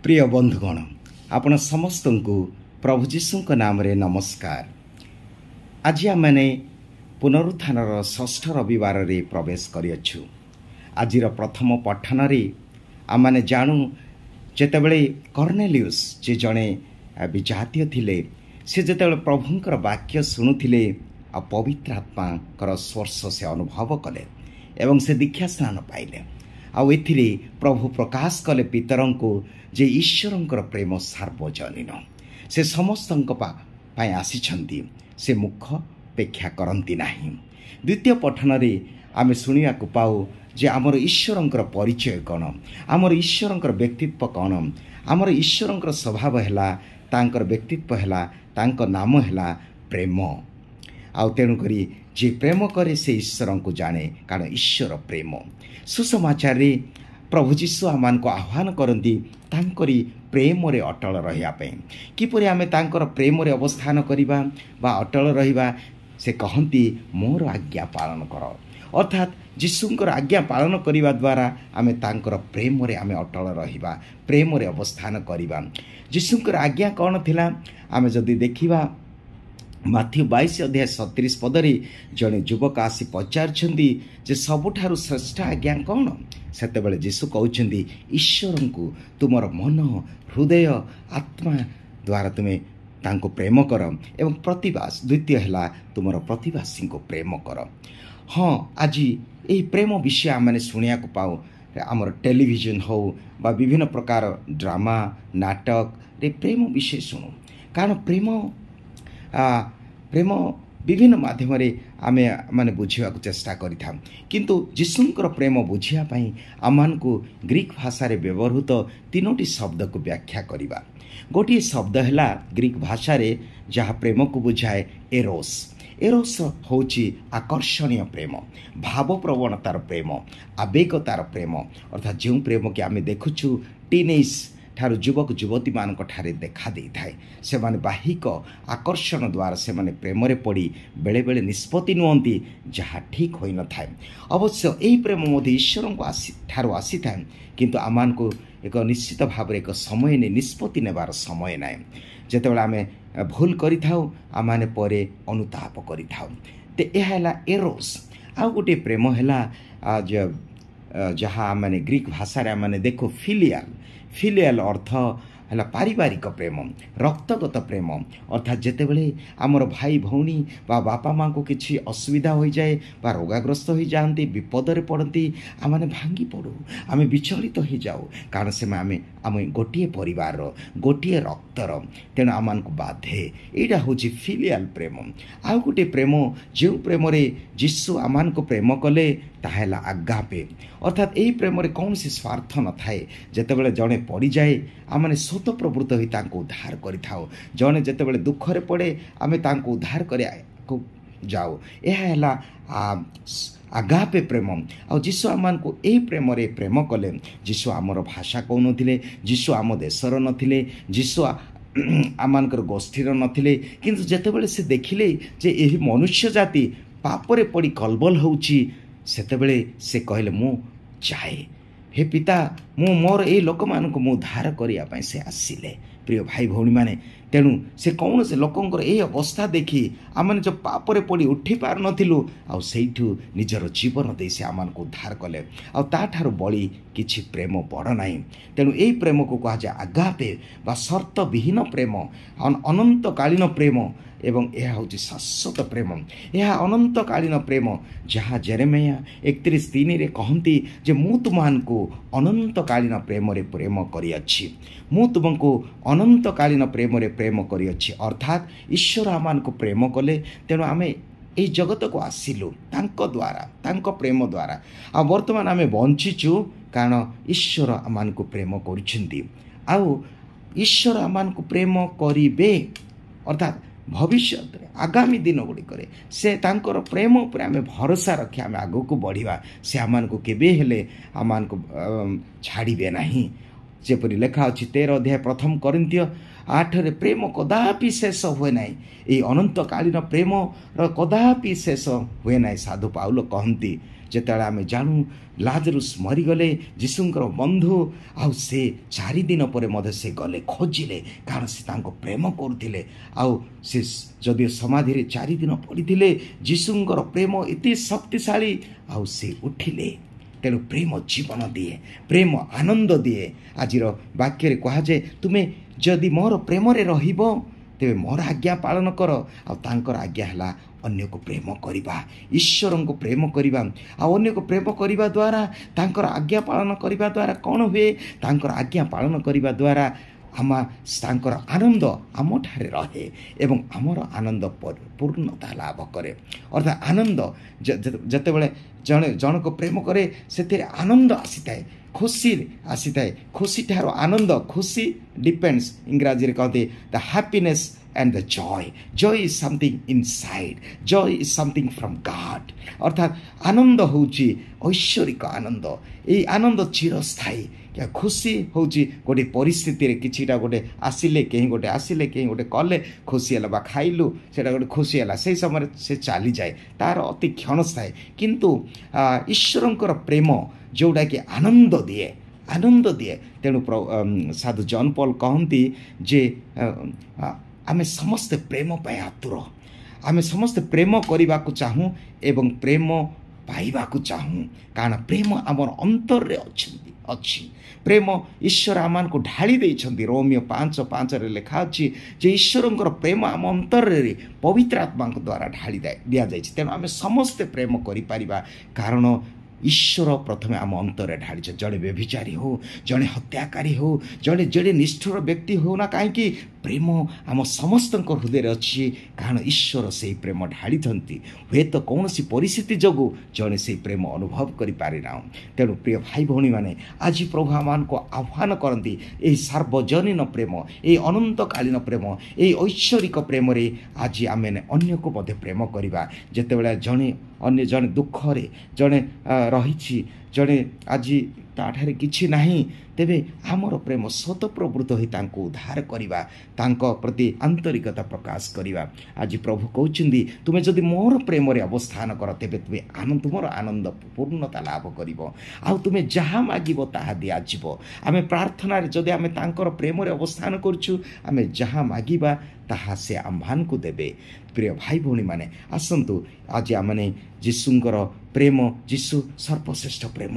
प्रिय बंधुगण आपण समस्त को प्रभु जीशु नाम रे नमस्कार। आज आमने पुनरुत्थान षष्ठ रविवार रे प्रवेश करियछु। आजिर प्रथम पठन रे आमने जानू जेतेबेले कर्नेलियुस जे जणे विजातीय थिले से जेतेबेले प्रभुंकर वाक्य शुणुथिले आ पवित्र आत्मा स्पर्श से अनुभव कले एवं से दीक्षा स्नान पाइले। आउ एथिरे प्रभु प्रकाश कले पितरों को जे ईश्वरंकर प्रेम सार्वजनीन से समस्तंक पाई आसिछंती से मुख पेक्षा करंती नाही। द्वितीय पठन रे आमे सुनिया को पाऊ जे आमर ईश्वरंकर परिचय कौन, आमर ईश्वरंकर व्यक्तित्व कौन, आमर ईश्वरंकर स्वभाव हैला, तांकर व्यक्तित्व हैला, तांकर नाम हैला प्रेम। आउ तेणु करी जे प्रेम करे से ईश्वर को जाने, कारण ईश्वर प्रेम। सुसमाचार रे प्रभु जीशु आमान को आह्वान करती तांकरी प्रेम रे अटल रहिया पे। किपरि आमे तांकर प्रेम रे अवस्थान करिबा बा अटल रहिबा से कहती मोर आज्ञा पालन कर। अर्थात जीशुंकर आज्ञा पालन करिबा द्वारा आमे तांकर प्रेम रे आमे अटल रहिबा, प्रेम रे अवस्थान करिबा। जीशुंकर आज्ञा कौन थिला आमे जदि देखिबा माथ्यू 22 अध्याय 37 पदरे जड़े युवक आसी पचारछंती जे सबुठारु श्रेष्ठ आज्ञा कौन। सेतेबेले जीशु कहउछंती ईश्वर को तुमर मन हृदय आत्मा द्वारा तुमे तांको प्रेम कर एवं प्रतिवास द्वितीय हैला तुमर प्रतिवासी को प्रेम कर। हाँ, आज यही प्रेम विषय आमने शुणिया को पाऊ आमर टेलीविजन हो बा विभिन्न प्रकार ड्रामा नाटक रे प्रेम विषय शुणु। कारण प्रेम विभिन्न माध्यम आमे माने बुझिया को चेष्टा करिथा, किंतु जीशुंकर प्रेम बुझिया पई आमान को ग्रीक भाषा रे व्यवहृत तीनोटी शब्द को व्याख्या करिबा। गोटी शब्द हैला ग्रीक भाषा रे जहा प्रेम को बुझाए एरोस। एरोस होची आकर्षणीय प्रेम, भाव प्रवणतार प्रेम, आवेगतार प्रेम। अर्थात जो प्रेम के आमे देखुछु टीनेज ठारू युवक युवती मान ठारे देखा दे थाए। से माने बाहिक आकर्षण द्वारा से माने प्रेम रे पड़ी बेले बेले निष्पत्ति नुहंती जहाँ ठीक होई न थाए। अवश्य यही प्रेम मध्य ईश्वर को ठारू आसी थाए, किंतु आमान को एक निश्चित भाव एक समय ने निष्पत्ति नेबार समय नाए। जेतेबेले आमे भूल करि थाउ आमाने परे अनुताप करि थाउ। ते एहा हैला एरोस। आ गोटे प्रेम हैला जहाँ माने ग्रीक भाषा रे माने देखो फिलियल। फिलियल अर्थ है पारिवारिक प्रेम, रक्तगत प्रेम। अर्थात जेतेबेले आमर भाई भौणी बा बापा माँ को किसी असुविधा हो जाए बा रोगाग्रस्त हो जाती, विपद रे पड़ती, आमे भांगी पड़ू, आमे विचलित हो जाऊ, कारण से आमे गोटे परिवार गोटे रक्तर। तेणु आमान को बाधे। यहाँ हूँ फिलियल प्रेम। आउ गोटे प्रेम जो प्रेम रे जीशु आमान को प्रेम कले ताहेला आगापे। अर्थात यही प्रेम रे कौन सी स्वार्थ न थाए। जेतेबेले जड़े पड़ जाए आमे स्वत प्रवृत्त होई तांको उद्धार करि थाओ। जड़े जेतेबेले दुख रे पड़े आमे तांको उद्धार करे को जाओ। यह हैला आगापे प्रेम। आ जीशु आमान को यही प्रेम रे प्रेम कले। जीशु आमर भाषा कौन नथिले, जीशु आम देशर नथिले, जीशु आमानकर गोष्ठीर नथिले, किंतु जेतेबेले से देखिले जे एही मनुष्य जाति पापरे पड़ी कलबल होउची, सेतेबेले से कहले मु जाए, हे पिता मु मोर ए लोक मान को मु उद्धार करिया पई से आसिले। प्रिय भाई भौणी माने, तेणु से कौन से लोकंकर ए अवस्था देखी आमने जो पापरे पड़ी उठी पार नथिलु आ सेठू निजर जीवन दे से आमान को उद्धार कले। आ ताठारु बड़ी किछि प्रेम बड़ नाही। तेणु एई प्रेम को कहा जाय आगापे बा शर्त विहीन प्रेम, अनंतकालीन प्रेम एवं यह हूँ शाश्वत प्रेम। यह अनंतकालीन प्रेम जहाँ जेरेमिया 31:3 रे कहती जे मु तुमको अनंतकालीन प्रेम रे प्रेम करियछि, मु तुमको अनंतकालीन प्रेम रे प्रेम करियछि। अर्थात ईश्वर आमान को प्रेम कले, तेणु आमे ए जगत को आसिलु तांको द्वारा, तांको प्रेम द्वारा। आ वर्तमान आमे बंचिचु कारण ईश्वर आमान को प्रेम करिसेंती। आउ ईश्वर आमान को प्रेम करिबे, अर्थात भविष्य आगामी दिन गुड़िक से तांकर प्रेम उपर आमे भरोसा रखी आमे आगो को बढ़िया। से आमान को केबे हेले आमान को छाड़िबे नाही। जेपरि लेखा अछि 13 अध्याय 1 कोरिन्थियो 8 रे प्रेम कदापि शेष हुए नाही। ए अनंतकालीन प्रेम कदापि शेष हुए नाही। साधु पाउल कहती ଯେତେବେଳେ ଆମେ ଜାଣୁ ଲାଜରୁସ୍ ମରିଗଲେ ଯୀଶୁଙ୍କର ବନ୍ଧୁ, ଆଉ ସେ 4 ଦିନ ପରେ ମଧ୍ୟ ସେ ଗଲେ ଖୋଜିଲେ, କାରଣ ସେ ତାଙ୍କୁ ପ୍ରେମ କରୁଥିଲେ। ଆଉ ସେ ଯଦିଓ ସମାଧିରେ 4 ଦିନ ପଡ଼ିଥିଲେ, ଯୀଶୁଙ୍କର ପ୍ରେମ ଏତେ ଶକ୍ତିଶାଳୀ, ଆଉ ସେ ଉଠିଲେ। ତେଣୁ ପ୍ରେମ ଜୀବନ ଦିଏ, ପ୍ରେମ ଆନନ୍ଦ ଦିଏ। ଆଜିର ବାକ୍ୟରେ କୁହାଯାଏ, ତୁମେ ଯଦି ମୋର ପ୍ରେମରେ ରହିବ ତେବେ ମୋର ଆଜ୍ଞା ପାଳନ କର। ଆଉ ତାଙ୍କର ଆଜ୍ଞା ହେଲା ଅନ୍ୟକୁ ପ୍ରେମ କରିବା, ଈଶ୍ୱରଙ୍କୁ ପ୍ରେମ କରିବା। ଆଉ ଅନ୍ୟକୁ ପ୍ରେମ କରିବା ଦ୍ୱାରା, ତାଙ୍କର ଆଜ୍ଞା ପାଳନ କରିବା ଦ୍ୱାରା କ'ଣ ହୁଏ? ତାଙ୍କର ଆଜ୍ଞା ପାଳନ କରିବା ଦ୍ୱାରା ତାଙ୍କର ଆନନ୍ଦ ଆମଠାରେ ରହେ ଏବଂ ଆମର ଆନନ୍ଦ ପୂର୍ଣ୍ଣତା ଲାଭ କରେ। ଅର୍ଥାତ୍ ଆନନ୍ଦ ଯେତେବେଳେ ଜଣକୁ ପ୍ରେମ କରେ, ସେଥିରେ ଆନନ୍ଦ ଆସିଥାଏ, ଖୁସି ଆସିଥାଏ। ଖୁସିଠାରୁ ଆନନ୍ଦ, ଖୁସି ଡିପେଣ୍ଡସ୍, ଇଂରାଜୀରେ କହନ୍ତି ଦ happiness and the joy is something inside, joy is something from God। ଅର୍ଥାତ୍ ଆନନ୍ଦ ହେଉଛି ଐଶ୍ୱରିକ ଆନନ୍ଦ। ଏହି ଆନନ୍ଦ ଚିରସ୍ଥାୟୀ। ଖୁସି ହେଉଛି ଗୋଟେ ପରିସ୍ଥିତିରେ କିଛିଟା ଗୋଟେ ଆସିଲେ, କେହି ଗୋଟେ ଆସିଲେ, କେହି ଗୋଟେ କଲେ, ଖୁସି ହେଲା ବା ଖାଇଲୁ, ସେଇଟା ଗୋଟେ ଖୁସି ହେଲା, ସେଇ ସମୟରେ ସେ ଚାଲିଯାଏ, ତାର ଅତି କ୍ଷଣସ୍ଥାୟୀ। କିନ୍ତୁ ଈଶ୍ୱରଙ୍କର ପ୍ରେମ ଯେଉଁଟାକି ଆନନ୍ଦ ଦିଏ, ଆନନ୍ଦ ଦିଏ। ତେଣୁ ସାଧୁ ଜନ୍ ପଲ୍ କହନ୍ତି ଯେ ଆମେ ସମସ୍ତେ ପ୍ରେମ ପାଇଁ ଆତୁର, ଆମେ ସମସ୍ତେ ପ୍ରେମ କରିବାକୁ ଚାହୁଁ ଏବଂ ପ୍ରେମ ପାଇବାକୁ ଚାହୁଁ, କାରଣ ପ୍ରେମ ଆମର ଅନ୍ତରରେ ଅଛି। ପ୍ରେମ ଈଶ୍ୱର ଆମମାନଙ୍କୁ ଢାଳି ଦେଇଛନ୍ତି। ରୋମିଓ 5:5 ଲେଖା ଅଛି ଯେ ଈଶ୍ୱରଙ୍କର ପ୍ରେମ ଆମ ଅନ୍ତରରେ ପବିତ୍ର ଆତ୍ମାଙ୍କ ଦ୍ୱାରା ଢାଳି ଦିଆଯାଇଛି। ତେଣୁ ଆମେ ସମସ୍ତେ ପ୍ରେମ କରିପାରିବା, କାରଣ ଈଶ୍ୱର ପ୍ରଥମେ ଆମ ଅନ୍ତରରେ ଢାଳିଛ। ଜଣେ ବ୍ୟଭିଚାରୀ ହେଉ, ଜଣେ ହତ୍ୟାକାରୀ ହେଉ, ଜଣେ ଯେଡ଼େ ନିଷ୍ଠୁର ବ୍ୟକ୍ତି ହେଉ ନା କାହିଁକି, ପ୍ରେମ ଆମ ସମସ୍ତଙ୍କ ହୃଦୟରେ ଅଛି, କାରଣ ଈଶ୍ୱର ସେହି ପ୍ରେମ ଢାଳିଛନ୍ତି। ହୁଏତ କୌଣସି ପରିସ୍ଥିତି ଯୋଗୁଁ ଜଣେ ସେହି ପ୍ରେମ ଅନୁଭବ କରିପାରିନାହୁଁ। ତେଣୁ ପ୍ରିୟ ଭାଇ ଭଉଣୀମାନେ, ଆଜି ପ୍ରଭୁ ଆମମାନଙ୍କୁ ଆହ୍ୱାନ କରନ୍ତି ଏହି ସାର୍ବଜନୀନ ପ୍ରେମ, ଏହି ଅନନ୍ତକାଳୀନ ପ୍ରେମ, ଏହି ଐଶ୍ୱରିକ ପ୍ରେମରେ ଆଜି ଆମେ ଅନ୍ୟକୁ ମଧ୍ୟ ପ୍ରେମ କରିବା। ଯେତେବେଳେ ଅନ୍ୟ ଜଣେ ଦୁଃଖରେ ଜଣେ ରହିଛି, ଜଣେ ଆଜି ତାଠାରେ କିଛି ନାହିଁ, ତେବେ ଆମର ପ୍ରେମ ସ୍ୱତଃପ୍ରବୃତ୍ତ ହୋଇ ତାଙ୍କୁ ଉଦ୍ଧାର କରିବା, ତାଙ୍କ ପ୍ରତି ଆନ୍ତରିକତା ପ୍ରକାଶ କରିବା। ଆଜି ପ୍ରଭୁ କହୁଛନ୍ତି, ତୁମେ ଯଦି ମୋର ପ୍ରେମରେ ଅବସ୍ଥାନ କର, ତେବେ ତୁମର ଆନନ୍ଦ ପୂର୍ଣ୍ଣତା ଲାଭ କରିବ, ଆଉ ତୁମେ ଯାହା ମାଗିବ ତାହା ଦିଆଯିବ। ଆମେ ପ୍ରାର୍ଥନାରେ ଯଦି ଆମେ ତାଙ୍କର ପ୍ରେମରେ ଅବସ୍ଥାନ କରୁଛୁ, ଆମେ ଯାହା ମାଗିବା ତାହା ସେ ଆମ୍ଭମାନଙ୍କୁ ଦେବେ। ପ୍ରିୟ ଭାଇ ଭଉଣୀମାନେ, ଆସନ୍ତୁ ଆଜି ଆମେ ଯୀଶୁଙ୍କର ପ୍ରେମ, ଯୀଶୁ ସର୍ବଶ୍ରେଷ୍ଠ ପ୍ରେମ।